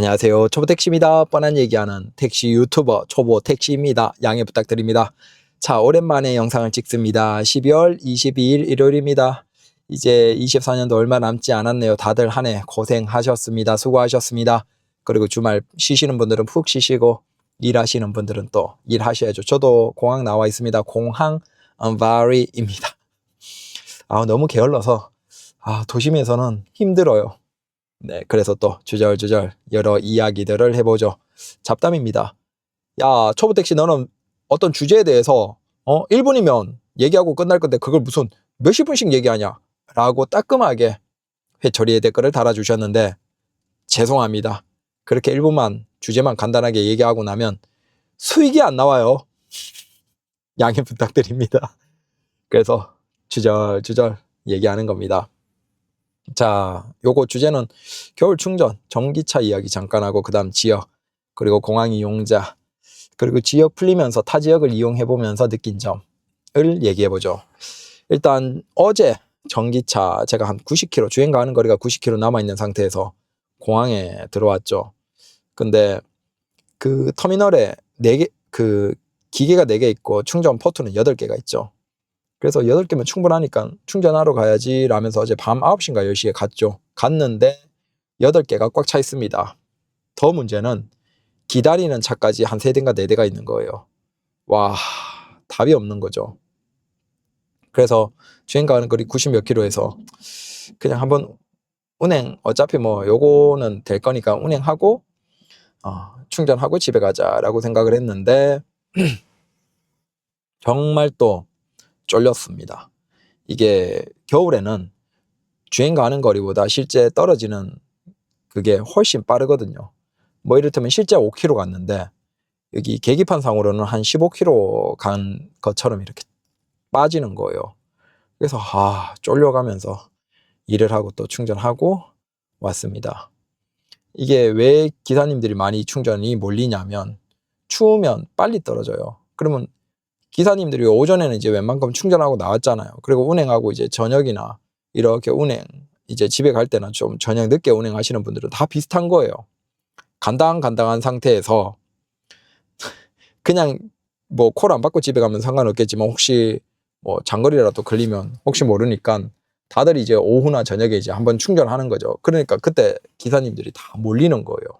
안녕하세요. 초보택시입니다. 뻔한 얘기하는 택시 유튜버 초보택시입니다. 양해 부탁드립니다. 자, 오랜만에 영상을 찍습니다. 12월 22일 일요일입니다. 이제 24년도 얼마 남지 않았네요. 다들 한 해 고생하셨습니다. 수고하셨습니다. 그리고 주말 쉬시는 분들은 푹 쉬시고 일하시는 분들은 또 일하셔야죠. 저도 공항 나와 있습니다. 공항 unvary입니다. 너무 게을러서 도심에서는 힘들어요. 네, 그래서 또 주절주절 여러 이야기들을 해보죠. 잡담입니다. 야, 초보택시 너는 어떤 주제에 대해서 1분이면 얘기하고 끝날 건데 그걸 무슨 몇십 분씩 얘기하냐? 라고 따끔하게 회초리에 댓글을 달아주셨는데 죄송합니다. 그렇게 1분만 주제만 간단하게 얘기하고 나면 수익이 안 나와요. 양해 부탁드립니다. 그래서 주절주절 얘기하는 겁니다. 자, 요거 주제는 겨울 충전, 전기차 이야기 잠깐 하고 그 다음 지역, 그리고 공항 이용자, 그리고 지역 풀리면서 타 지역을 이용해보면서 느낀 점을 얘기해보죠. 일단 어제 전기차 제가 한 90km, 주행 가는 거리가 90km 남아있는 상태에서 공항에 들어왔죠. 근데 그 터미널에 4개, 그 기계가 4개 있고 충전 포트는 8개가 있죠. 그래서 8개면 충분하니까 충전하러 가야지 라면서 어제 밤 9시인가 10시에 갔죠. 갔는데 8개가 꽉 차 있습니다. 더 문제는 기다리는 차까지 한 3대인가 4대가 있는 거예요. 와, 답이 없는 거죠. 그래서 주행 가는 거리 90 몇 킬로에서 그냥 한번 운행, 어차피 뭐 요거는 될 거니까 운행하고 충전하고 집에 가자라고 생각을 했는데 정말 또 쫄렸습니다. 이게 겨울에는 주행 가는 거리보다 실제 떨어지는 그게 훨씬 빠르거든요. 뭐 이를테면 실제 5km 갔는데 여기 계기판 상으로는 한 15km 간 것처럼 이렇게 빠지는 거예요. 그래서 쫄려가면서 일을 하고 또 충전하고 왔습니다. 이게 왜 기사님들이 많이 충전이 몰리냐면 추우면 빨리 떨어져요. 그러면 기사님들이 오전에는 이제 웬만큼 충전하고 나왔잖아요. 그리고 운행하고 이제 저녁이나 이렇게 운행, 이제 집에 갈 때는 좀 저녁 늦게 운행하시는 분들은 다 비슷한 거예요. 간당간당한 상태에서 그냥 뭐 콜 안 받고 집에 가면 상관없겠지만 혹시 뭐 장거리라도 걸리면 혹시 모르니까 다들 이제 오후나 저녁에 이제 한번 충전하는 거죠. 그러니까 그때 기사님들이 다 몰리는 거예요.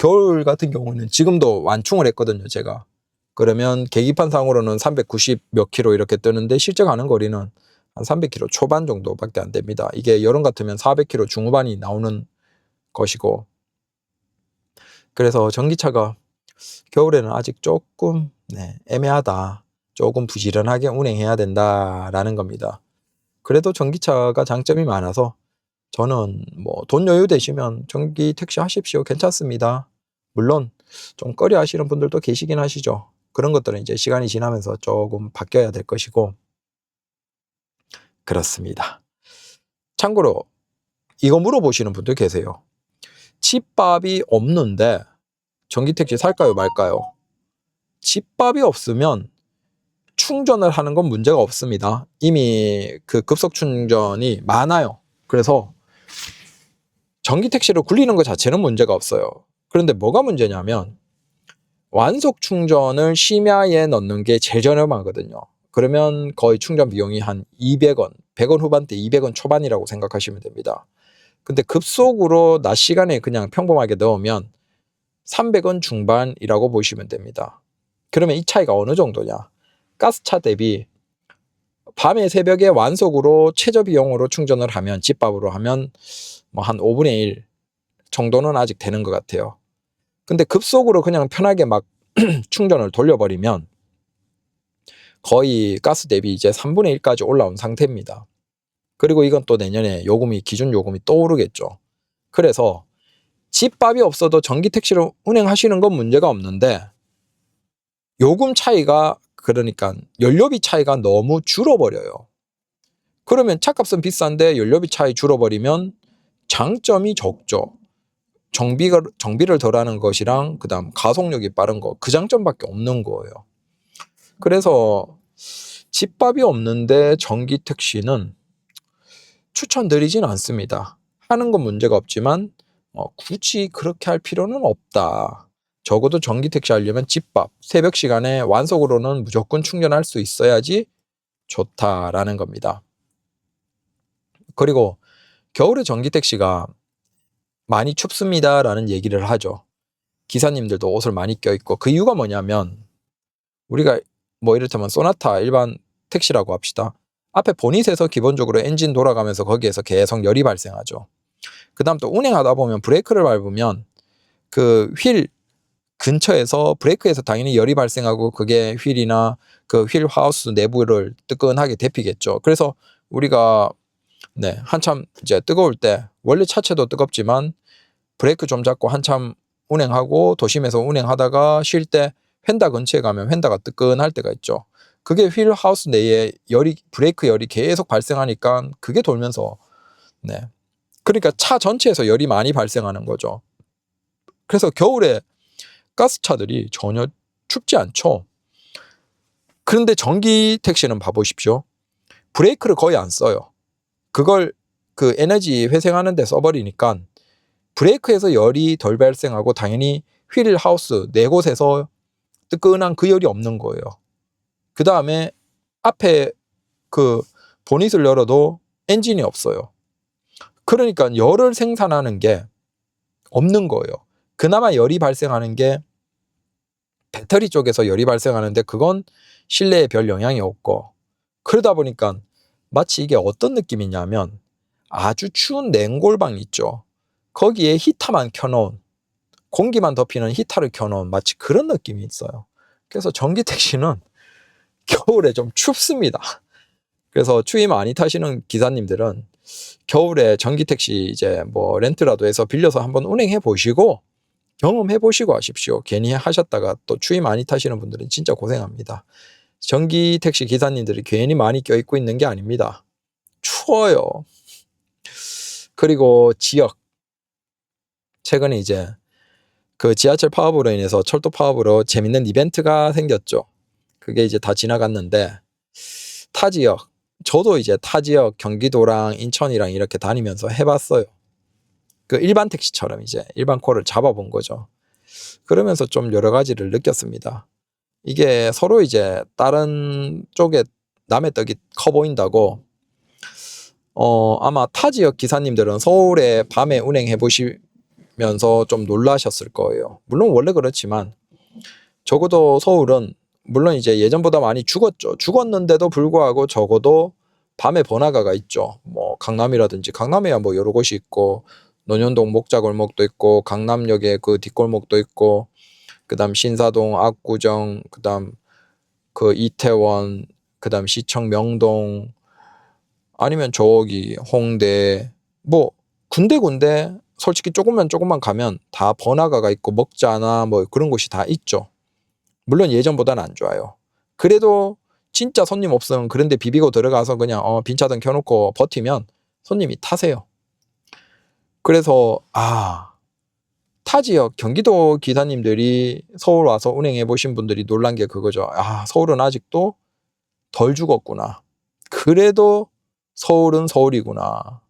겨울 같은 경우는 지금도 완충을 했거든요, 제가. 그러면 계기판 상으로는 390 몇 킬로 이렇게 뜨는데 실제 가는 거리는 한 300km 초반 정도밖에 안 됩니다. 이게 여름 같으면 400km 중후반이 나오는 것이고, 그래서 전기차가 겨울에는 아직 조금 애매하다, 조금 부지런하게 운행해야 된다라는 겁니다. 그래도 전기차가 장점이 많아서 저는 뭐 돈 여유 되시면 전기 택시 하십시오. 괜찮습니다. 물론 좀 꺼려 하시는 분들도 계시긴 하시죠. 그런 것들은 이제 시간이 지나면서 조금 바뀌어야 될 것이고 그렇습니다. 참고로 이거 물어보시는 분들 계세요. 집밥이 없는데 전기택시 살까요 말까요? 집밥이 없으면 충전을 하는 건 문제가 없습니다. 이미 그 급속 충전이 많아요. 그래서 전기택시를 굴리는 것 자체는 문제가 없어요. 그런데 뭐가 문제냐면 완속 충전을 심야에 넣는 게 제일 저렴하거든요. 그러면 거의 충전 비용이 한 200원, 100원 후반대 200원 초반이라고 생각하시면 됩니다. 근데 급속으로 낮 시간에 그냥 평범하게 넣으면 300원 중반이라고 보시면 됩니다. 그러면 이 차이가 어느 정도냐? 가스차 대비 밤에 새벽에 완속으로 최저 비용으로 충전을 하면, 집밥으로 하면 뭐 한 5분의 1 정도는 아직 되는 것 같아요. 근데 급속으로 그냥 편하게 막 충전을 돌려버리면 거의 가스 대비 이제 3분의 1까지 올라온 상태입니다. 그리고 이건 또 내년에 요금이, 기준 요금이 또 오르겠죠. 그래서 집밥이 없어도 전기 택시로 운행하시는 건 문제가 없는데 요금 차이가, 그러니까 연료비 차이가 너무 줄어버려요. 그러면 차값은 비싼데 연료비 차이 줄어버리면 장점이 적죠. 정비를 덜 하는 것이랑 그 다음 가속력이 빠른 거, 그 장점밖에 없는 거예요. 그래서 집밥이 없는데 전기 택시는 추천드리진 않습니다. 하는 건 문제가 없지만 굳이 그렇게 할 필요는 없다. 적어도 전기 택시 하려면 집밥, 새벽 시간에 완속으로는 무조건 충전할 수 있어야지 좋다라는 겁니다. 그리고 겨울에 전기 택시가 많이 춥습니다라는 얘기를 하죠. 기사님들도 옷을 많이 껴입고, 그 이유가 뭐냐면 우리가 뭐 이를테면 소나타 일반 택시라고 합시다. 앞에 보닛에서 기본적으로 엔진 돌아가면서 거기에서 계속 열이 발생하죠. 그 다음 또 운행하다 보면 브레이크를 밟으면 그 휠 근처에서 브레이크에서 당연히 열이 발생하고 그게 휠이나 그 휠 하우스 내부를 뜨끈하게 데피겠죠. 그래서 우리가 한참 이제 뜨거울 때 원래 차체도 뜨겁지만 브레이크 좀 잡고 한참 운행하고 도심에서 운행하다가 쉴 때 휀다 근처에 가면 휀다가 뜨끈할 때가 있죠. 그게 휠 하우스 내에 열이, 브레이크 열이 계속 발생하니까 그게 돌면서 그러니까 차 전체에서 열이 많이 발생하는 거죠. 그래서 겨울에 가스차들이 전혀 춥지 않죠. 그런데 전기 택시는 봐보십시오. 브레이크를 거의 안 써요. 그걸 그 에너지 회생하는 데 써버리니까 브레이크에서 열이 덜 발생하고 당연히 휠 하우스 네 곳에서 뜨끈한 그 열이 없는 거예요. 그 다음에 앞에 그 보닛을 열어도 엔진이 없어요. 그러니까 열을 생산하는 게 없는 거예요. 그나마 열이 발생하는 게 배터리 쪽에서 열이 발생하는데 그건 실내에 별 영향이 없고, 그러다 보니까 마치 이게 어떤 느낌이냐면 아주 추운 냉골방 있죠. 거기에 히터만 켜놓은, 공기만 덮이는 히터를 켜놓은 마치 그런 느낌이 있어요. 그래서 전기 택시는 겨울에 좀 춥습니다. 그래서 추위 많이 타시는 기사님들은 겨울에 전기 택시 이제 뭐 렌트라도 해서 빌려서 한번 운행해 보시고 경험해 보시고 하십시오. 괜히 하셨다가 또 추위 많이 타시는 분들은 진짜 고생합니다. 전기 택시 기사님들이 괜히 많이 껴입고 있는 게 아닙니다. 추워요. 그리고 지역, 최근에 이제 그 지하철 파업으로 인해서 철도 파업으로 재밌는 이벤트가 생겼죠. 그게 이제 다 지나갔는데 타 지역, 저도 이제 타 지역 경기도랑 인천이랑 이렇게 다니면서 해봤어요. 그 일반 택시처럼 이제 일반 콜을 잡아본 거죠. 그러면서 좀 여러 가지를 느꼈습니다. 이게 서로 이제 다른 쪽에 남의 떡이 커 보인다고 아마 타 지역 기사님들은 서울에 밤에 운행해 보시면서 좀 놀라셨을 거예요. 물론 원래 그렇지만 적어도 서울은 물론 이제 예전보다 많이 죽었죠. 죽었는데도 불구하고 적어도 밤에 번화가가 있죠. 뭐 강남이라든지, 강남에야 뭐 여러 곳이 있고 논현동 목자골목도 있고 강남역에 그 뒷골목도 있고 그다음 신사동, 압구정, 그다음 그 이태원, 그다음 시청 명동, 아니면 저기 홍대, 뭐 군데군데 솔직히 조금만 가면 다 번화가가 있고 먹자나 뭐 그런 곳이 다 있죠. 물론 예전보다는 안 좋아요. 그래도 진짜 손님 없으면 그런데 비비고 들어가서 그냥 빈차등 켜놓고 버티면 손님이 타세요. 그래서 타 지역 경기도 기사님들이 서울 와서 운행해 보신 분들이 놀란 게 그거죠. 서울은 아직도 덜 죽었구나. 그래도 서울은 서울이구나.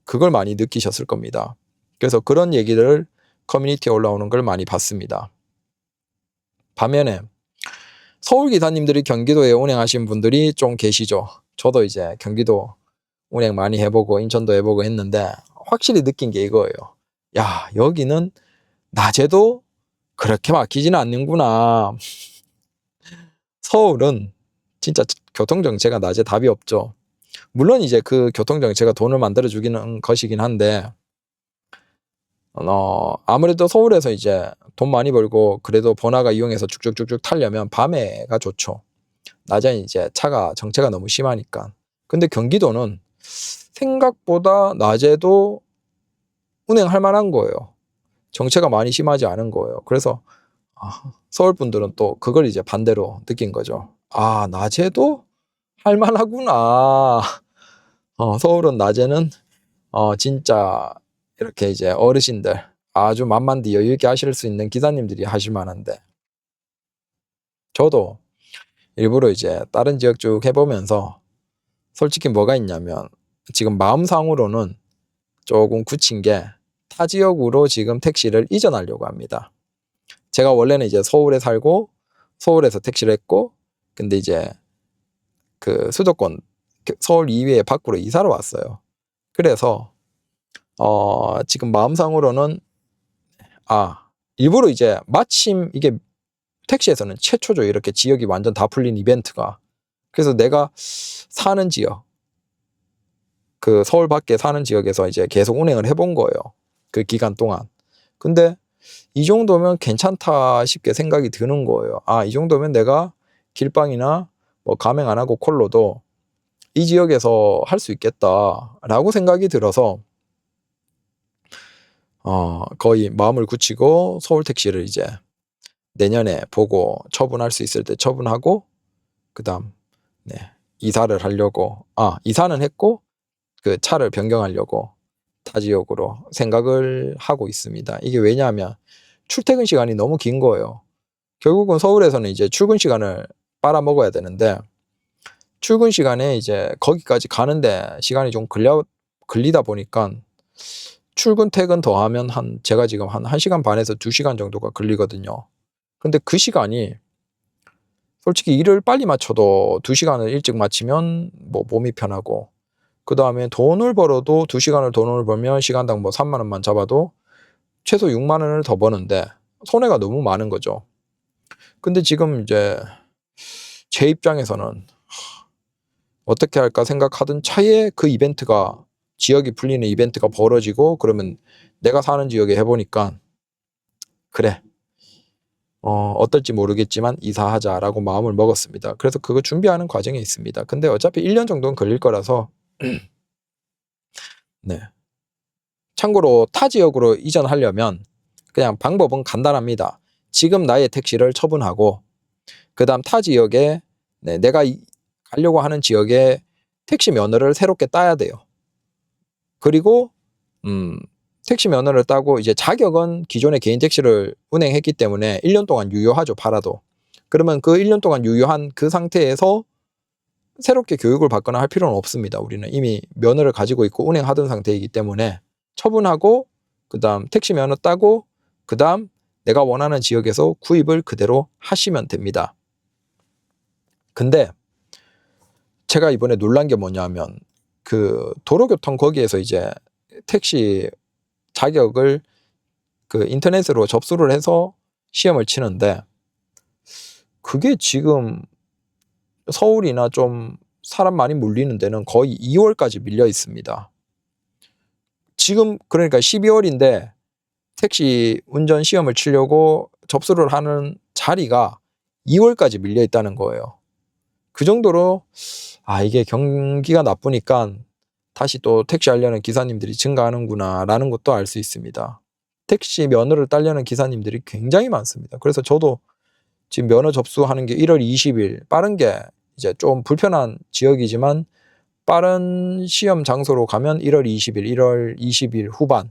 그걸 많이 느끼셨을 겁니다. 그래서 그런 얘기를 커뮤니티에 올라오는 걸 많이 봤습니다. 반면에 서울 기사님들이 경기도에 운행하신 분들이 좀 계시죠. 저도 이제 경기도 운행 많이 해보고 인천도 해보고 했는데 확실히 느낀 게 이거예요. 야, 여기는 낮에도 그렇게 막히지는 않는구나. 서울은 진짜 교통정체가 낮에 답이 없죠. 물론 이제 그 교통정체가 돈을 만들어주기는 것이긴 한데 아무래도 서울에서 이제 돈 많이 벌고 그래도 번화가 이용해서 쭉쭉쭉쭉 타려면 밤에가 좋죠. 낮에는 이제 차가 정체가 너무 심하니까. 근데 경기도는 생각보다 낮에도 운행할 만한 거예요. 정체가 많이 심하지 않은 거예요. 그래서 서울 분들은 또 그걸 이제 반대로 느낀 거죠. 낮에도 할 만하구나. 서울은 낮에는 진짜 이렇게 이제 어르신들 아주 만만디 여유 있게 하실 수 있는 기사님들이 하실 만한데, 저도 일부러 이제 다른 지역 쭉 해보면서 솔직히 뭐가 있냐면 지금 마음상으로는 조금 굳힌 게 타 지역으로 지금 택시를 이전하려고 합니다. 제가 원래는 이제 서울에 살고 서울에서 택시를 했고, 근데 이제 그 수도권 서울 이외에 밖으로 이사를 왔어요. 그래서 지금 마음상으로는 일부러 이제 마침 이게 택시에서는 최초죠. 이렇게 지역이 완전 다 풀린 이벤트가. 그래서 내가 사는 지역, 그 서울 밖에 사는 지역에서 이제 계속 운행을 해본 거예요. 그 기간 동안. 근데 이 정도면 괜찮다 싶게 생각이 드는 거예요. 이 정도면 내가 길빵이나 뭐 가맹 안 하고 콜로도 이 지역에서 할 수 있겠다라고 생각이 들어서 거의 마음을 굳히고 서울 택시를 이제 내년에 보고 처분할 수 있을 때 처분하고, 그다음 이사를 하려고 이사는 했고 그 차를 변경하려고 타 지역으로 생각을 하고 있습니다. 이게 왜냐하면 출퇴근 시간이 너무 긴 거예요. 결국은 서울에서는 이제 출근 시간을 빨아먹어야 되는데, 출근 시간에 이제 거기까지 가는데 시간이 좀 걸리다 보니까 출근 퇴근 더하면 제가 지금 한 1시간 반에서 2시간 정도가 걸리거든요. 근데 그 시간이 솔직히 일을 빨리 마쳐도 2시간을 일찍 마치면 뭐 몸이 편하고, 그 다음에 돈을 벌어도 2시간을 돈을 벌면 시간당 뭐 3만 원만 잡아도 최소 6만 원을 더 버는데 손해가 너무 많은 거죠. 근데 지금 이제 제 입장에서는 어떻게 할까 생각하던 차에 그 이벤트가, 지역이 풀리는 이벤트가 벌어지고, 그러면 내가 사는 지역에 해보니까 그래, 어떨지 모르겠지만 이사하자라고 마음을 먹었습니다. 그래서 그거 준비하는 과정에 있습니다. 근데 어차피 1년 정도는 걸릴 거라서 참고로 타 지역으로 이전하려면 그냥 방법은 간단합니다. 지금 나의 택시를 처분하고, 그 다음 타 지역에 내가 가려고 하는 지역에 택시 면허를 새롭게 따야 돼요. 그리고 택시 면허를 따고 이제 자격은 기존의 개인 택시를 운행했기 때문에 1년 동안 유효하죠. 팔아도. 그러면 그 1년 동안 유효한 그 상태에서 새롭게 교육을 받거나 할 필요는 없습니다. 우리는 이미 면허를 가지고 있고 운행하던 상태이기 때문에 처분하고, 그 다음 택시 면허 따고, 그 다음 내가 원하는 지역에서 구입을 그대로 하시면 됩니다. 근데 제가 이번에 놀란 게 뭐냐면, 그 도로교통 거기에서 이제 택시 자격을 그 인터넷으로 접수를 해서 시험을 치는데, 그게 지금 서울이나 좀 사람 많이 몰리는 데는 거의 2월까지 밀려 있습니다. 지금 그러니까 12월인데 택시 운전 시험을 치려고 접수를 하는 자리가 2월까지 밀려 있다는 거예요. 그 정도로 이게 경기가 나쁘니까 다시 또 택시 하려는 기사님들이 증가하는구나 라는 것도 알 수 있습니다. 택시 면허를 따려는 기사님들이 굉장히 많습니다. 그래서 저도 지금 면허 접수하는 게 1월 20일, 빠른 게 이제 좀 불편한 지역이지만 빠른 시험 장소로 가면 1월 20일, 1월 20일 후반,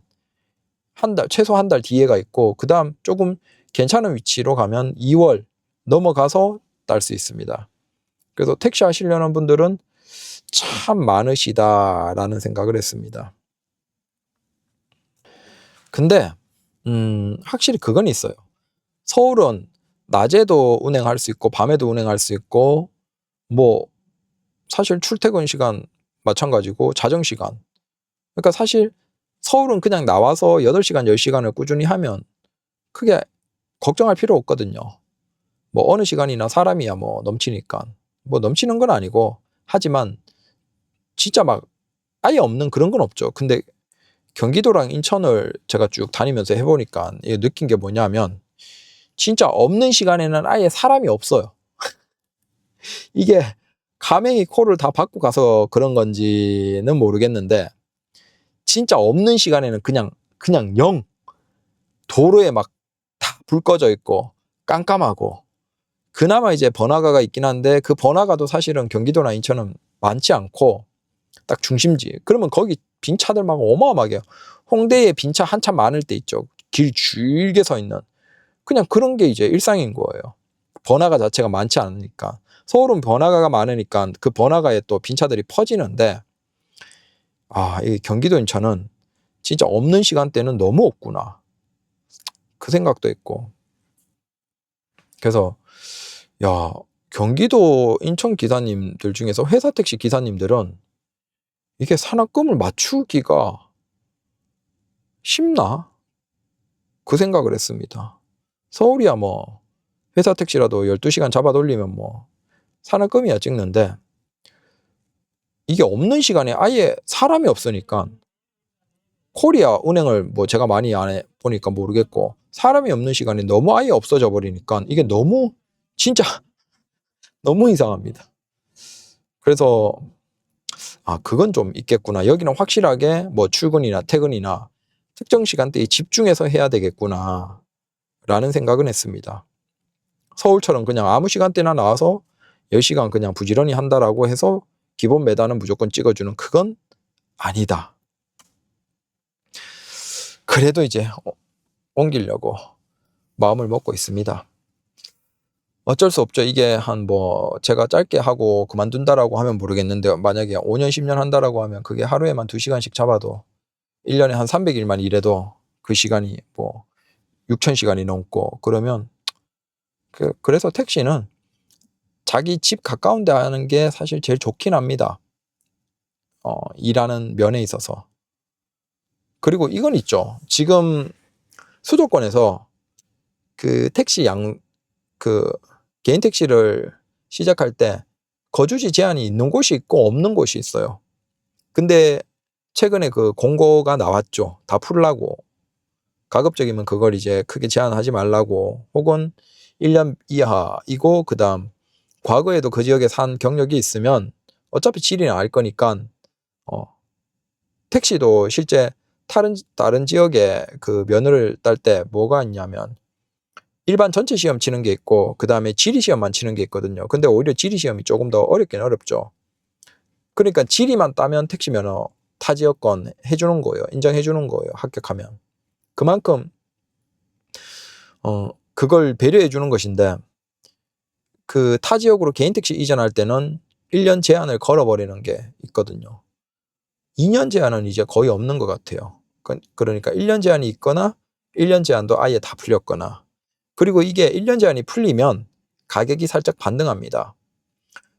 최소 한 달 뒤에가 있고, 그 다음 조금 괜찮은 위치로 가면 2월 넘어가서 딸 수 있습니다. 그래서 택시 하시려는 분들은 참 많으시다라는 생각을 했습니다. 근데 확실히 그건 있어요. 서울은 낮에도 운행할 수 있고 밤에도 운행할 수 있고, 뭐 사실 출퇴근 시간 마찬가지고 자정 시간, 그러니까 사실 서울은 그냥 나와서 8시간 10시간을 꾸준히 하면 크게 걱정할 필요 없거든요. 뭐 어느 시간이나 사람이야 뭐 넘치니까, 뭐 넘치는 건 아니고, 하지만 진짜 막 아예 없는 그런 건 없죠. 근데 경기도랑 인천을 제가 쭉 다니면서 해보니까 느낀 게 뭐냐면, 진짜 없는 시간에는 아예 사람이 없어요. 이게 가맹이 콜을 다 받고 가서 그런 건지는 모르겠는데, 진짜 없는 시간에는 그냥 0. 도로에 막 다 불 꺼져 있고 깜깜하고, 그나마 이제 번화가가 있긴 한데 그 번화가도 사실은 경기도나 인천은 많지 않고 딱 중심지. 그러면 거기 빈 차들 막 어마어마하게, 홍대에 빈 차 한참 많을 때 있죠. 길 줄게 서 있는. 그냥 그런 게 이제 일상인 거예요. 번화가 자체가 많지 않으니까. 서울은 번화가가 많으니까 그 번화가에 또 빈 차들이 퍼지는데, 이 경기도 인천은 진짜 없는 시간대는 너무 없구나. 그 생각도 했고. 그래서 야, 경기도 인천 기사님들 중에서 회사 택시 기사님들은 이게 산학금을 맞추기가 쉽나? 그 생각을 했습니다. 서울이야 뭐 회사 택시라도 12시간 잡아 돌리면 뭐 산학금이야 찍는데, 이게 없는 시간에 아예 사람이 없으니까, 코리아 은행을 뭐 제가 많이 안 해 보니까 모르겠고, 사람이 없는 시간이 너무 아예 없어져 버리니까 이게 너무 진짜 너무 이상합니다. 그래서 그건 좀 있겠구나. 여기는 확실하게 뭐 출근이나 퇴근이나 특정 시간대에 집중해서 해야 되겠구나 라는 생각은 했습니다. 서울처럼 그냥 아무 시간대나 나와서 10시간 그냥 부지런히 한다라고 해서 기본 매단은 무조건 찍어주는, 그건 아니다. 그래도 이제 옮기려고 마음을 먹고 있습니다. 어쩔 수 없죠. 이게 한 뭐 제가 짧게 하고 그만둔다라고 하면 모르겠는데, 만약에 5년 10년 한다라고 하면 그게 하루에만 2시간씩 잡아도 1년에 한 300일만 일해도 그 시간이 뭐 6,000시간이 넘고, 그러면 그래서 택시는 자기 집 가까운 데 하는 게 사실 제일 좋긴 합니다. 일하는 면에 있어서. 그리고 이건 있죠. 지금 수도권에서 그 택시 개인 택시를 시작할 때 거주지 제한이 있는 곳이 있고 없는 곳이 있어요. 근데 최근에 그 공고가 나왔죠. 다 풀라고. 가급적이면 그걸 이제 크게 제한하지 말라고, 혹은 1년 이하이고 그다음 과거에도 그 지역에 산 경력이 있으면 어차피 질이 날 거니까 택시도 실제 다른 지역에 그 면허를 딸 때 뭐가 있냐면 일반 전체 시험 치는 게 있고 그다음에 지리 시험만 치는 게 있거든요. 근데 오히려 지리 시험이 조금 더 어렵긴 어렵죠. 그러니까 지리만 따면 택시 면허 타 지역권 해주는 거예요. 인정해주는 거예요. 합격하면. 그만큼 그걸 배려해 주는 것인데, 그 타 지역으로 개인 택시 이전할 때는 1년 제한을 걸어버리는 게 있거든요. 2년 제한은 이제 거의 없는 것 같아요. 그러니까 1년 제한이 있거나 1년 제한도 아예 다 풀렸거나, 그리고 이게 1년 제한이 풀리면 가격이 살짝 반등합니다.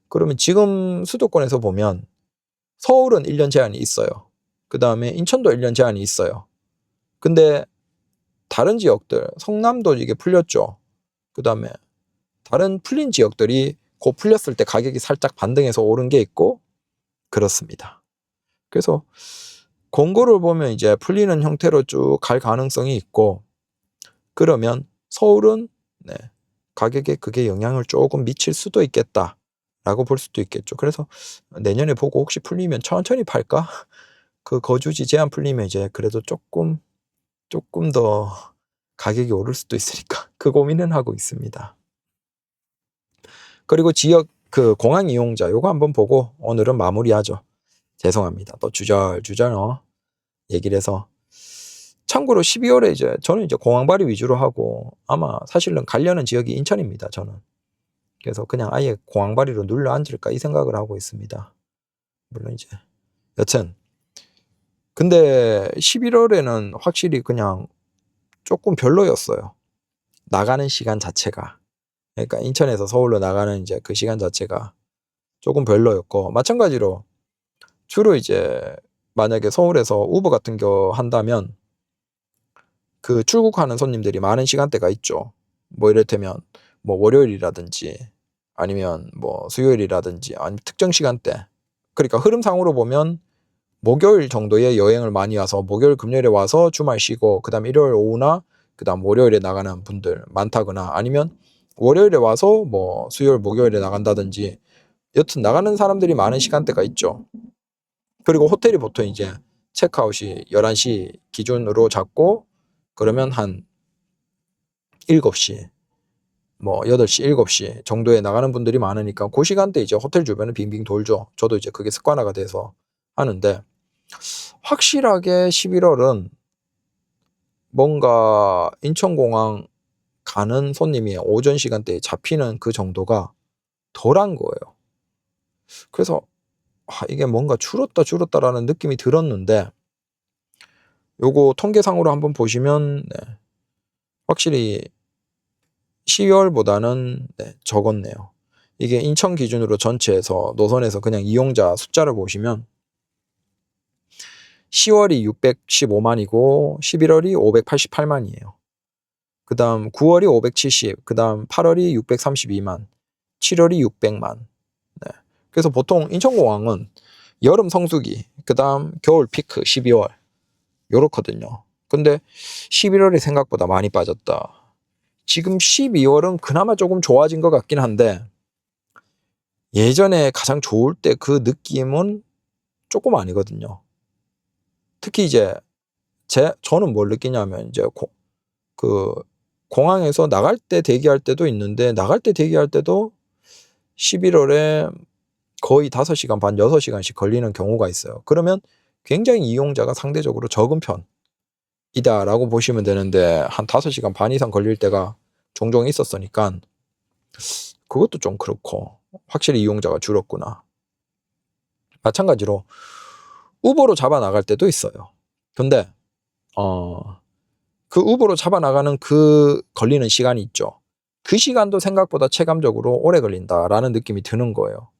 그러면 지금 수도권에서 보면 서울은 1년 제한이 있어요. 그 다음에 인천도 1년 제한이 있어요. 근데 다른 지역들, 성남도 이게 풀렸죠. 그 다음에 다른 풀린 지역들이 곧 풀렸을 때 가격이 살짝 반등해서 오른 게 있고 그렇습니다. 그래서 공고를 보면 이제 풀리는 형태로 쭉 갈 가능성이 있고, 그러면 서울은 가격에 그게 영향을 조금 미칠 수도 있겠다라고 볼 수도 있겠죠. 그래서 내년에 보고 혹시 풀리면 천천히 팔까? 그 거주지 제한 풀리면 이제 그래도 조금 더 가격이 오를 수도 있으니까 그 고민은 하고 있습니다. 그리고 지역 그 공항 이용자 요거 한번 보고 오늘은 마무리하죠. 죄송합니다. 또 주저주저 얘기를 해서. 참고로 12월에 이제 저는 이제 공항발이 위주로 하고, 아마 사실은 가려는 지역이 인천입니다. 저는. 그래서 그냥 아예 공항발이로 눌러 앉을까 이 생각을 하고 있습니다. 물론 이제 여튼 근데 11월에는 확실히 그냥 조금 별로였어요. 나가는 시간 자체가. 그러니까 인천에서 서울로 나가는 이제 그 시간 자체가 조금 별로였고, 마찬가지로 주로 이제 만약에 서울에서 우버 같은 거 한다면 그 출국하는 손님들이 많은 시간대가 있죠. 뭐 이를테면 뭐 월요일이라든지 아니면 뭐 수요일이라든지 아니면 특정 시간대. 그러니까 흐름상으로 보면 목요일 정도에 여행을 많이 와서 목요일 금요일에 와서 주말 쉬고 그다음 일요일 오후나 그다음 월요일에 나가는 분들 많다거나, 아니면 월요일에 와서 뭐 수요일 목요일에 나간다든지, 여튼 나가는 사람들이 많은 시간대가 있죠. 그리고 호텔이 보통 이제 체크아웃이 11시 기준으로 잡고, 그러면 한 7시 뭐 8시 7시 정도에 나가는 분들이 많으니까 그 시간대 이제 호텔 주변을 빙빙 돌죠. 저도 이제 그게 습관화가 돼서 하는데, 확실하게 11월은 뭔가 인천공항 가는 손님이 오전 시간대에 잡히는 그 정도가 덜한 거예요. 그래서 이게 뭔가 줄었다라는 느낌이 들었는데, 요거 통계상으로 한번 보시면 네, 확실히 12월보다는 네, 적었네요. 이게 인천 기준으로 전체에서 노선에서 그냥 이용자 숫자를 보시면 10월이 615만이고 11월이 588만이에요. 그 다음 9월이 570, 그 다음 8월이 632만, 7월이 600만. 네. 그래서 보통 인천공항은 여름 성수기, 그 다음 겨울 피크 12월 요렇거든요. 근데 11월이 생각보다 많이 빠졌다. 지금 12월은 그나마 조금 좋아진 것 같긴 한데 예전에 가장 좋을 때 그 느낌은 조금 아니거든요. 특히 이제 저는 뭘 느끼냐면 이제 그 공항에서 나갈 때 대기할 때도 있는데 나갈 때 대기할 때도 11월에 거의 5시간 반, 6시간씩 걸리는 경우가 있어요. 그러면 굉장히 이용자가 상대적으로 적은 편이다라고 보시면 되는데 한 5시간 반 이상 걸릴 때가 종종 있었으니까 그것도 좀 그렇고 확실히 이용자가 줄었구나. 마찬가지로 우버로 잡아 나갈 때도 있어요. 근데 그 우버로 잡아 나가는 그 걸리는 시간이 있죠. 그 시간도 생각보다 체감적으로 오래 걸린다라는 느낌이 드는 거예요.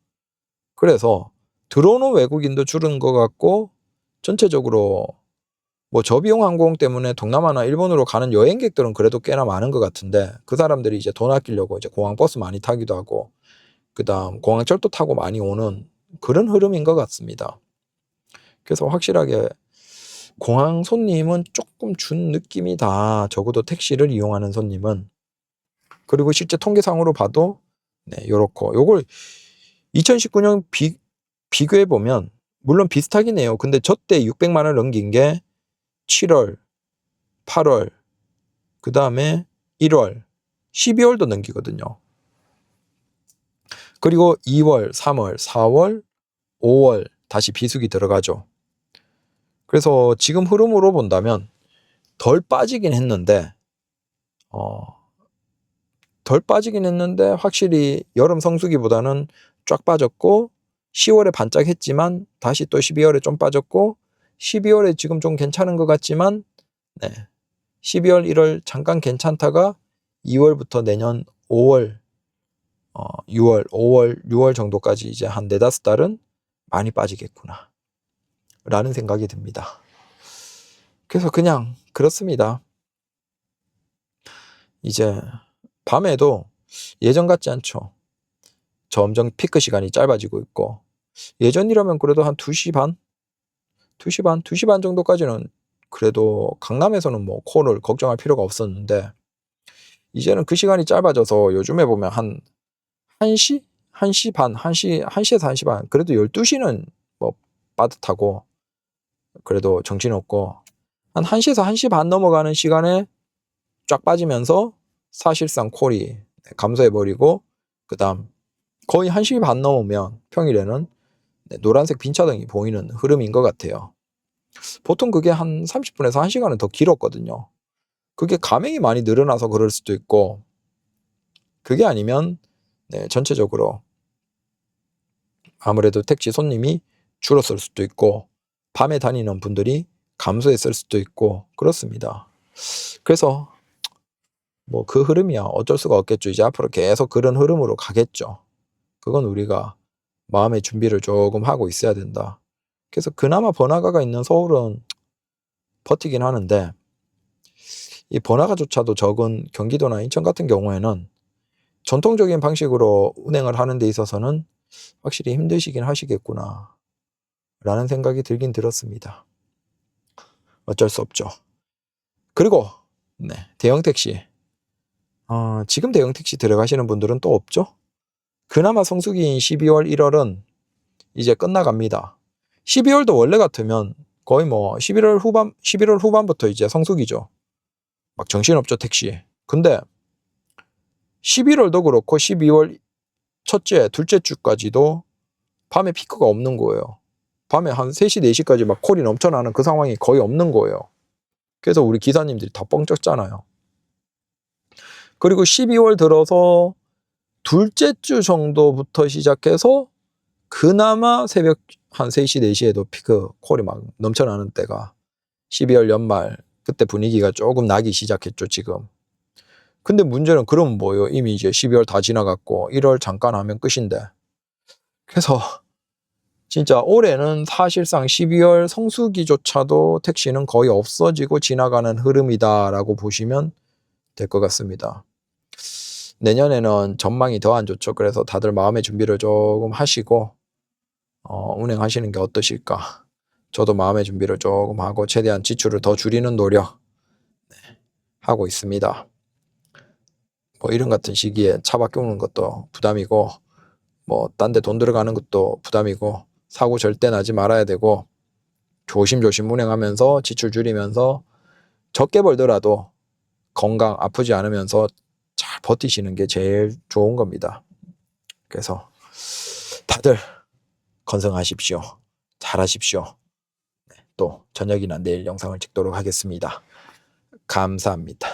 그래서 들어오는 외국인도 줄은 것 같고 전체적으로 뭐 저비용 항공 때문에 동남아나 일본으로 가는 여행객들은 그래도 꽤나 많은 것 같은데 그 사람들이 이제 돈 아끼려고 이제 공항버스 많이 타기도 하고 그다음 공항철도 타고 많이 오는 그런 흐름인 것 같습니다. 그래서 확실하게 공항 손님은 조금 준 느낌이다. 적어도 택시를 이용하는 손님은. 그리고 실제 통계상으로 봐도 네, 요렇고 요걸 2019년 비교해 보면 물론 비슷하긴 해요. 근데 저때 600만 원 넘긴 게 7월, 8월, 그 다음에 1월, 12월도 넘기거든요. 그리고 2월, 3월, 4월, 5월 다시 비수기 들어가죠. 그래서 지금 흐름으로 본다면 덜 빠지긴 했는데 확실히 여름 성수기보다는 쫙 빠졌고 10월에 반짝했지만 다시 또 12월에 좀 빠졌고 12월에 지금 좀 괜찮은 것 같지만 네. 12월, 1월 잠깐 괜찮다가 2월부터 내년 5월, 6월, 5월, 6월 정도까지 이제 한 4-5달은 많이 빠지겠구나 라는 생각이 듭니다. 그래서 그냥 그렇습니다. 이제 밤에도 예전 같지 않죠. 점점 피크 시간이 짧아지고 있고 예전이라면 그래도 한 2시 반? 2시 반 정도까지는 그래도 강남에서는 뭐 콜을 걱정할 필요가 없었는데 이제는 그 시간이 짧아져서 요즘에 보면 한 1시? 1시 반, 1시에서 1시 반. 그래도 12시는 뭐 빠듯하고 그래도 정신없고 한 1시에서 1시 반 넘어가는 시간에 쫙 빠지면서 사실상 콜이 감소해버리고 그 다음 거의 1시 반 넘으면 평일에는 노란색 빈차등이 보이는 흐름인 것 같아요. 보통 그게 한 30분에서 1시간은 더 길었거든요. 그게 가맹이 많이 늘어나서 그럴 수도 있고 그게 아니면 전체적으로 아무래도 택시 손님이 줄었을 수도 있고 밤에 다니는 분들이 감소했을 수도 있고 그렇습니다. 그래서 뭐 그 흐름이야 어쩔 수가 없겠죠. 이제 앞으로 계속 그런 흐름으로 가겠죠. 그건 우리가 마음의 준비를 조금 하고 있어야 된다. 그래서 그나마 번화가가 있는 서울은 버티긴 하는데 이 번화가조차도 적은 경기도나 인천 같은 경우에는 전통적인 방식으로 운행을 하는 데 있어서는 확실히 힘드시긴 하시겠구나 라는 생각이 들긴 들었습니다. 어쩔 수 없죠. 그리고 대형 택시 지금 대형 택시 들어가시는 분들은 또 없죠. 그나마 성수기인 12월 1월은 이제 끝나갑니다. 12월도 원래 같으면 거의 뭐 11월 후반부터 이제 성수기죠. 막 정신없죠 택시. 근데 11월도 그렇고 12월 첫째, 둘째 주까지도 밤에 피크가 없는 거예요. 밤에 한 3시, 4시까지 막 콜이 넘쳐나는 그 상황이 거의 없는 거예요. 그래서 우리 기사님들이 다 뻥쳤잖아요. 그리고 12월 들어서 둘째 주 정도부터 시작해서 그나마 새벽 한 3시, 4시에도 피크 콜이 막 넘쳐나는 때가 12월 연말 그때 분위기가 조금 나기 시작했죠, 지금. 근데 문제는 그럼 뭐예요? 이미 이제 12월 다 지나갔고 1월 잠깐 하면 끝인데. 그래서 진짜 올해는 사실상 12월 성수기조차도 택시는 거의 없어지고 지나가는 흐름이다라고 보시면 될 것 같습니다. 내년에는 전망이 더 안 좋죠. 그래서 다들 마음의 준비를 조금 하시고 운행하시는 게 어떠실까? 저도 마음의 준비를 조금 하고 최대한 지출을 더 줄이는 노력 하고 있습니다. 뭐 이런 같은 시기에 차 바꾸는 것도 부담이고 뭐 딴 데 돈 들어가는 것도 부담이고 사고 절대 나지 말아야 되고 조심조심 운행하면서 지출 줄이면서 적게 벌더라도 건강 아프지 않으면서 잘 버티시는 게 제일 좋은 겁니다. 그래서 다들 건승하십시오. 잘하십시오. 또 저녁이나 내일 영상을 찍도록 하겠습니다. 감사합니다.